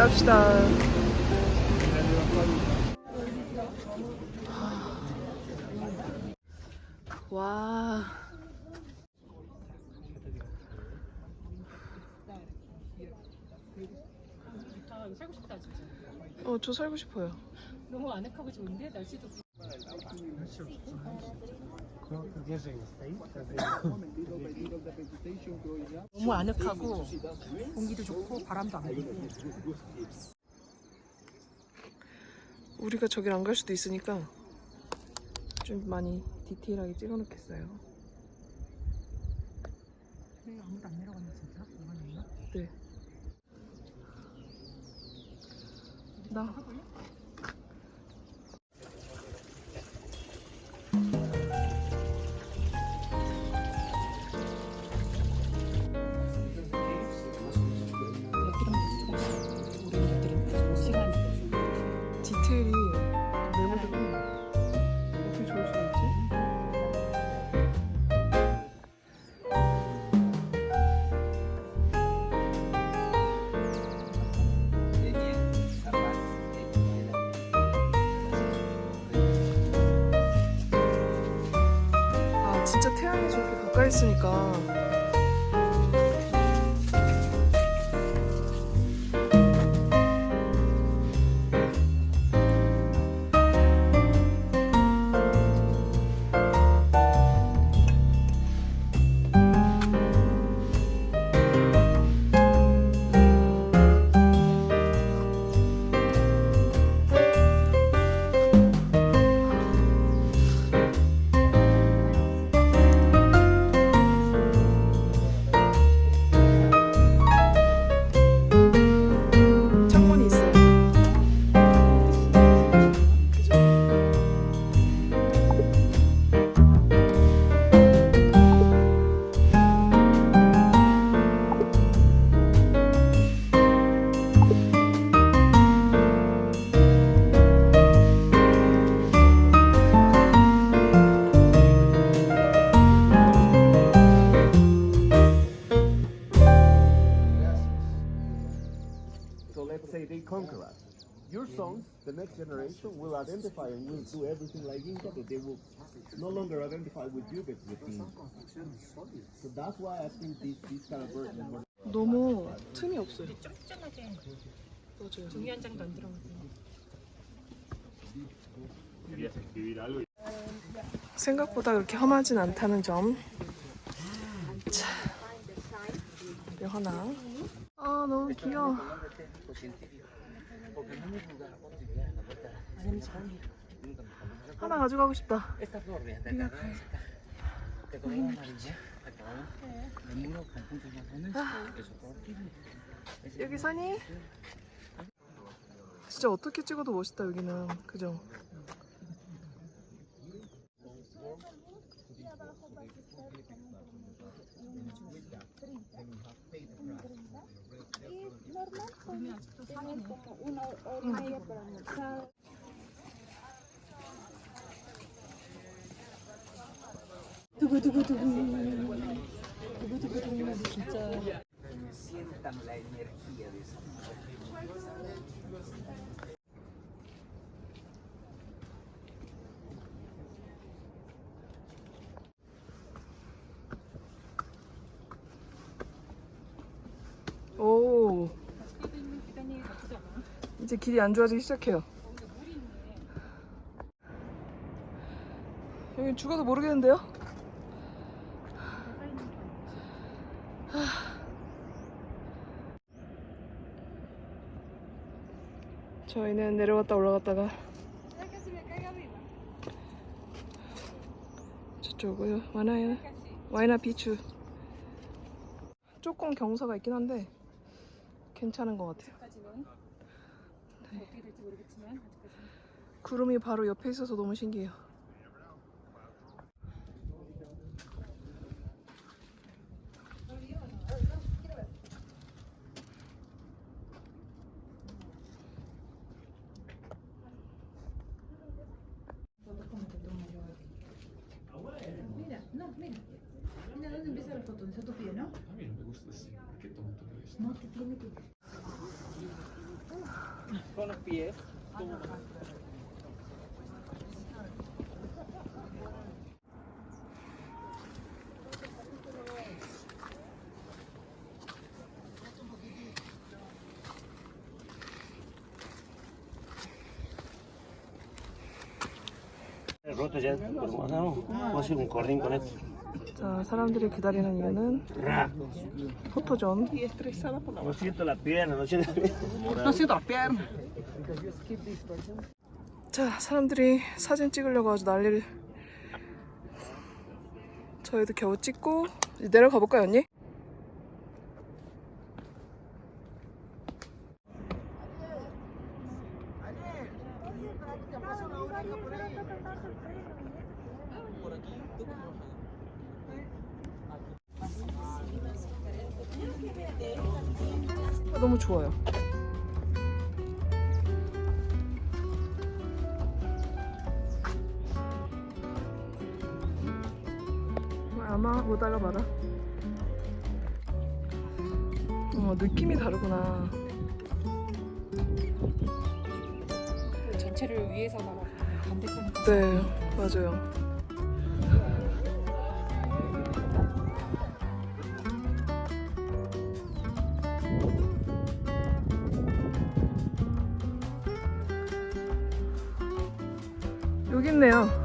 갑시다. 와. 살고 싶다 진짜. 저 살고 싶어요. 너무 아늑하고 좋은데 날씨도. 너무 아늑하고 공기도 좋고 바람도 안 불고. 우리가 저길 안 갈 수도 있으니까 좀 많이 디테일하게 찍어놓겠어요. 왜 아무도 안 내려갔나 진짜? 뭐가 있나? 네. 나. 디테일이 메모들이 어떻게 좋을 수가 있지? 아 진짜 태양이 저렇게 가까이 있으니까 창문이 있어요. 그죠? So let's say they conquer us. Your songs, the next generation will identify and will do everything like Inca, but they will no longer identify with you, but with me. So that's why I think this kind of version is more. 너무 틈이 없어요. 쫀쫀하게 맞아요. 종이 한 장도 안 들어가고. 생각보다 그렇게 험하진 않다는 점. 자, 뼈 하나. 아 너무 귀여워. 하나 가져가고 싶다. 여기 산이 진짜 어떻게 찍어도 멋있다 여기는. 그죠? 두구두구두구 진짜. 오, 아직도 있는 계단이 나쁘지 않아. 이제 길이 안 좋아지기 시작해요. 물이 있네. 여기 죽어도 모르겠는데요? 저희는 내려갔다 올라갔다가 저쪽으로 와이나 비추. 조금 경사가 있긴 한데 괜찮은 것 같아요. 아직까지는 어떻게 될지 모르겠지만 아직까지는. 구름이 바로 옆에 있어서 너무 신기해요. Mira dónde empieza la foto, ¿dónde está tu pie, no? A mí no me gusta así, porque tonto que es. No, que tiene que... Roto ya, pero vamos a hacer un cordín con esto. 자, 사람들이 기다리는 이유는 포토존. No siento la pierna, no siento la pierna. 자, 사람들이 사진 찍으려고 아주 난리를. 저희도 겨우 찍고 이제 내려가 볼까요, 언니? 너무 좋아요. 아마 오다가 봐라. 느낌이 다르구나. 전체를 위에서 바라보면 반대편. 네, 맞아요. 여기 있네요.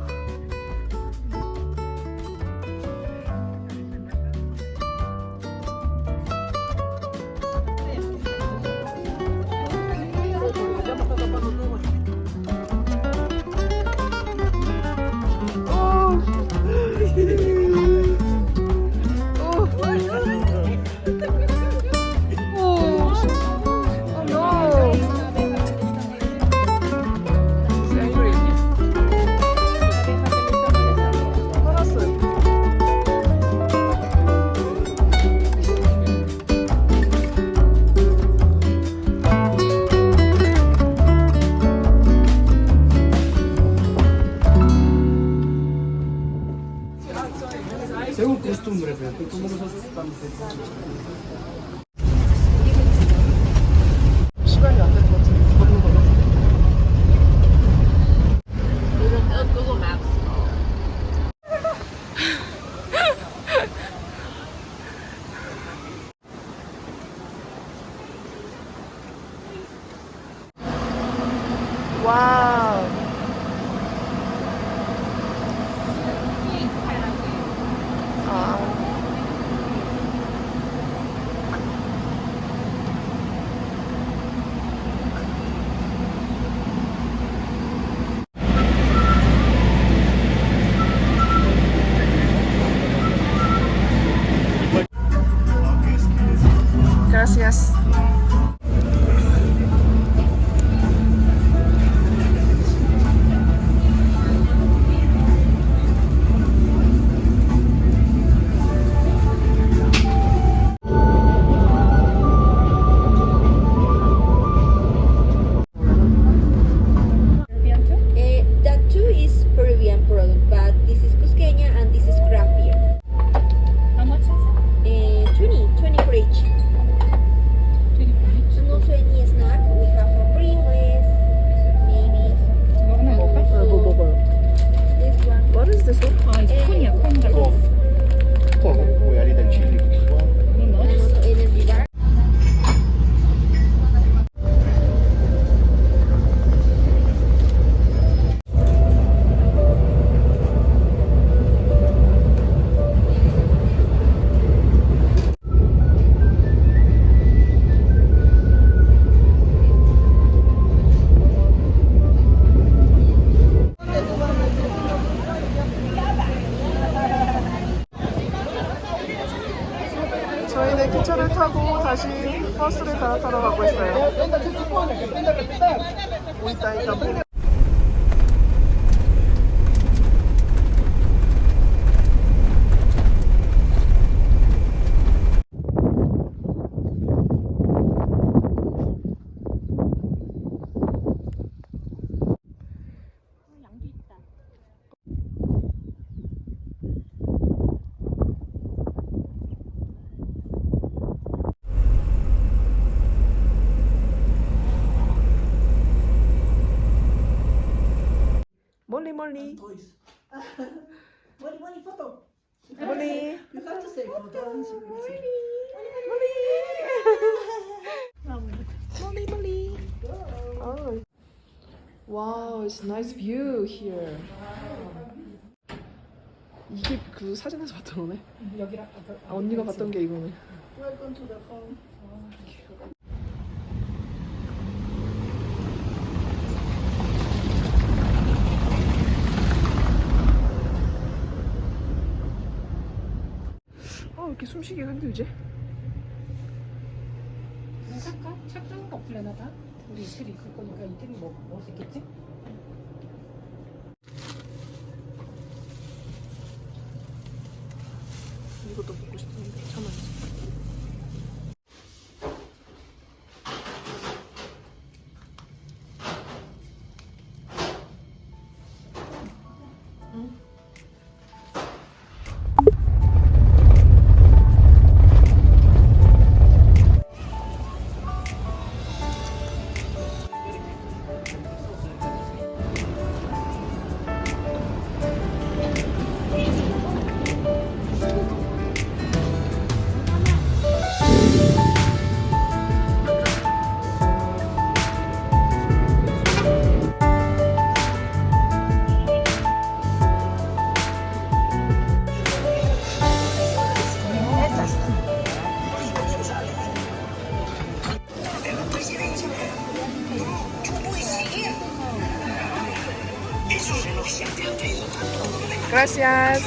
Según costumbre, pero como nosotros estamos 시간이 안 되는 것 같은데 걷는 거는. 와우. 아. Gracias. That too is Peruvian product, but this is Cusqueña and this is craft beer. How much is 20 for each. it? And also any snack, we have a Pringles, maybe. 이거 하나 먹을까? 뭐 먹어요? This one. What is this one? 아, 이거 콘이야, 콘 같은 거. Voy a ir del chile. And also energy bar. 저희는 기차를 타고 다시 버스를 갈아타러 가고 있어요. 이따 멀리. Toys. Money, photo. 멀리. You have to say photo. 멀리 멀리. Oh. Wow, it's nice view here. 이게 그 사진에서 봤던 거네. 여기랑 아, 언니가 봤던 게 이거네. Welcome to the home. 아, 왜 이렇게 숨쉬기가 힘들지? 그냥 착각 없을래나 다? 우리 이틀이 있을 거니까 이틀이 먹을 수 있겠지? 이것도 먹고 싶은데 참아야지. Gracias.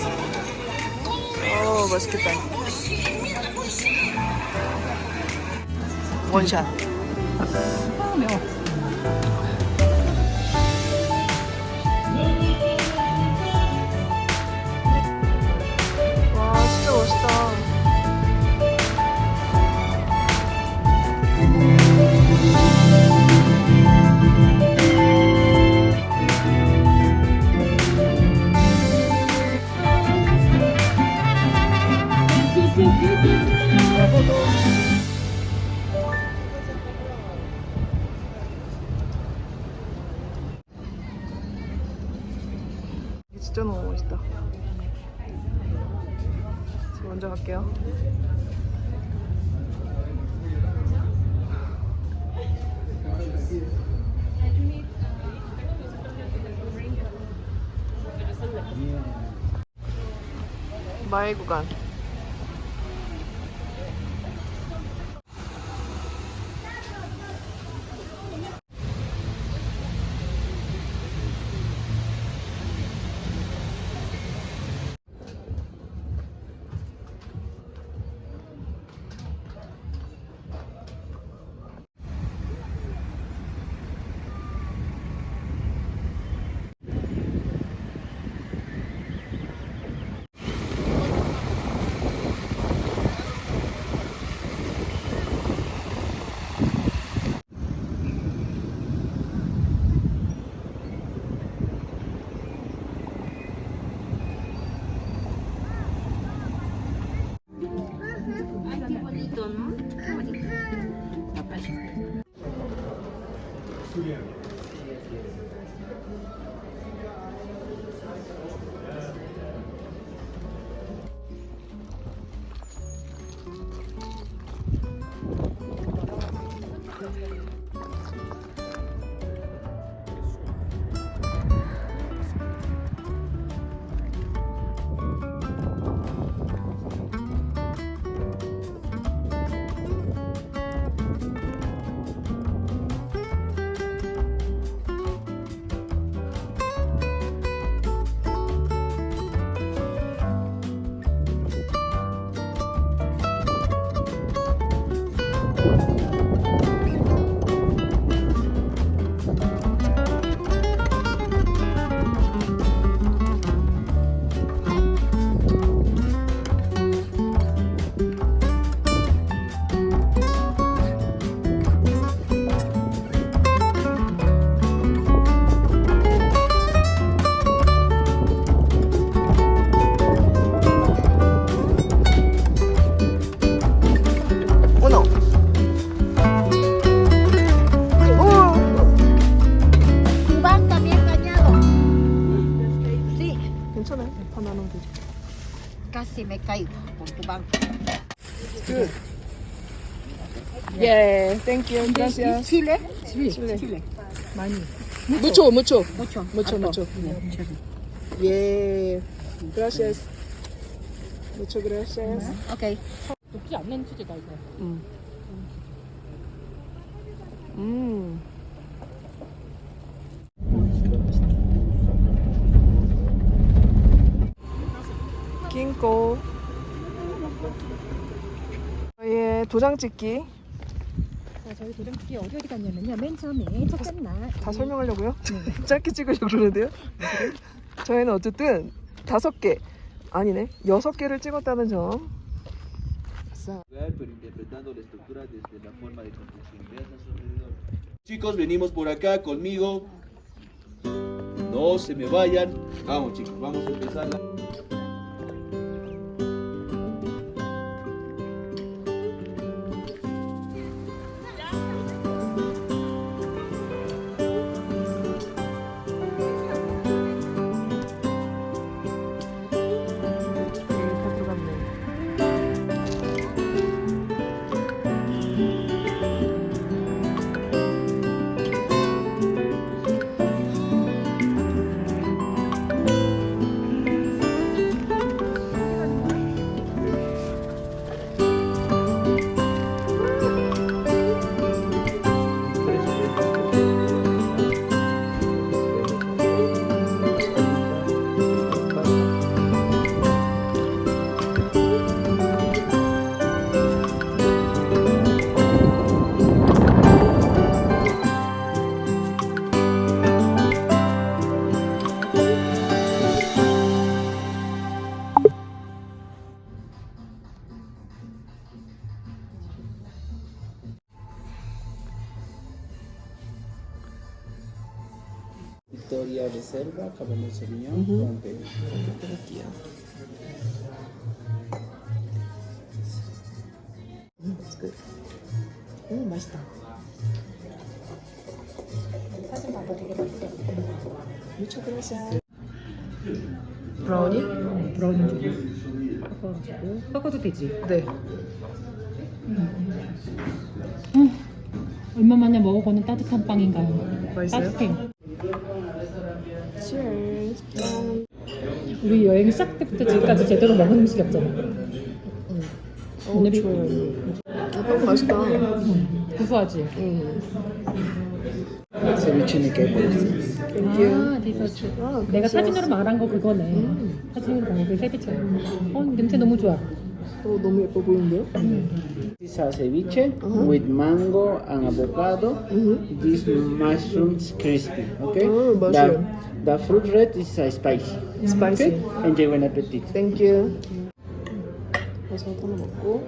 오, 맛있겠다. 원샷. 아 매워. 와, 진짜 멋있다. 이게 진짜 너무 멋있다. 저 먼저 갈게요. 마의 구간. Casi me caigo por tu banco. Good. Yeah, thank you. Gracias. Chile? Chile. 많이. Mucho, mucho. Mucho. Mucho, mucho. mucho. Yeah. Gracias. Mucho gracias. 오케이. 높지 않는 치즈다 이거. 긴꼬. 저희의 도장 찍기 자, 저희 도장찍기 어디 갔냐면요. 맨 처음에 첫째 날. 다 설명하려고요? 짧게 찍으려고 그러는데요? 저희는 어쨌든 5개 아니네 6개를 찍었다는 점. Pero interpretando la estructura desde la forma de construcción. Vean a su alrededor. Chicos, venimos por acá conmigo. No se me vayan. Vamos, chicos, vamos a empezar. 다 들어갔네. Victoria Reserva, Cabernet Sauvignon, Juan Pedro. 드릴게요. That's good. 맛있다. 사진 봐도 되게 맛있어. Muchas gracias. 브라우니? 브라우니 주고 섞어가지고 섞어도 되지. 네. 얼마 만에 먹어보는 따뜻한 빵인가요? 맛있어요? 따뜻해. Cheers. 우리 여행 시작 때부터 지금까지 제대로 먹은 음식이 없잖아. 오늘이 빵 맛있다. 구수하지. Ceviche ni queso. 아, 디저트. 내가 사진으로 말한 거 그거네. 사진으로 본 그 세비처럼. 냄새 너무 좋아. 너무 예뻐 보이는데요? This is a ceviche with mango and avocado. This mushrooms crispy. Okay. mushroom. The fruit red is spicy. Spicy. Okay? Enjoy buen appetit. Thank you. 버섯 하나 먹고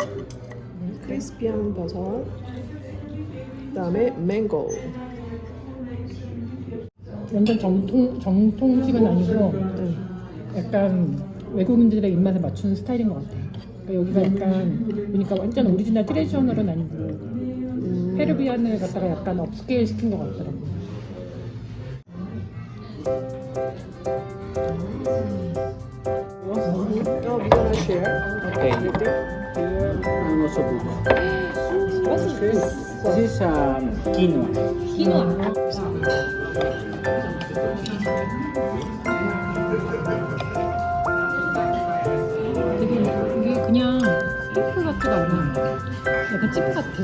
크리스피한 버섯. 그다음에 망고. 완전 정통식은 아니고 약간 외국인들의 입맛에 맞추는 스타일인 것 같아. 그러니까 여기가 약간 그러니까 완전 오리지널 트레디셔널은 아니고 페르비안을 갖다가 약간 업스케일 시킨 것 같더라고. Oh, we're gonna share. Okay. Here and also good. What's this? This is quinoa. 키노아. 되게 이게 그냥 찌프 같지가 않아. 약간 찌프 같아.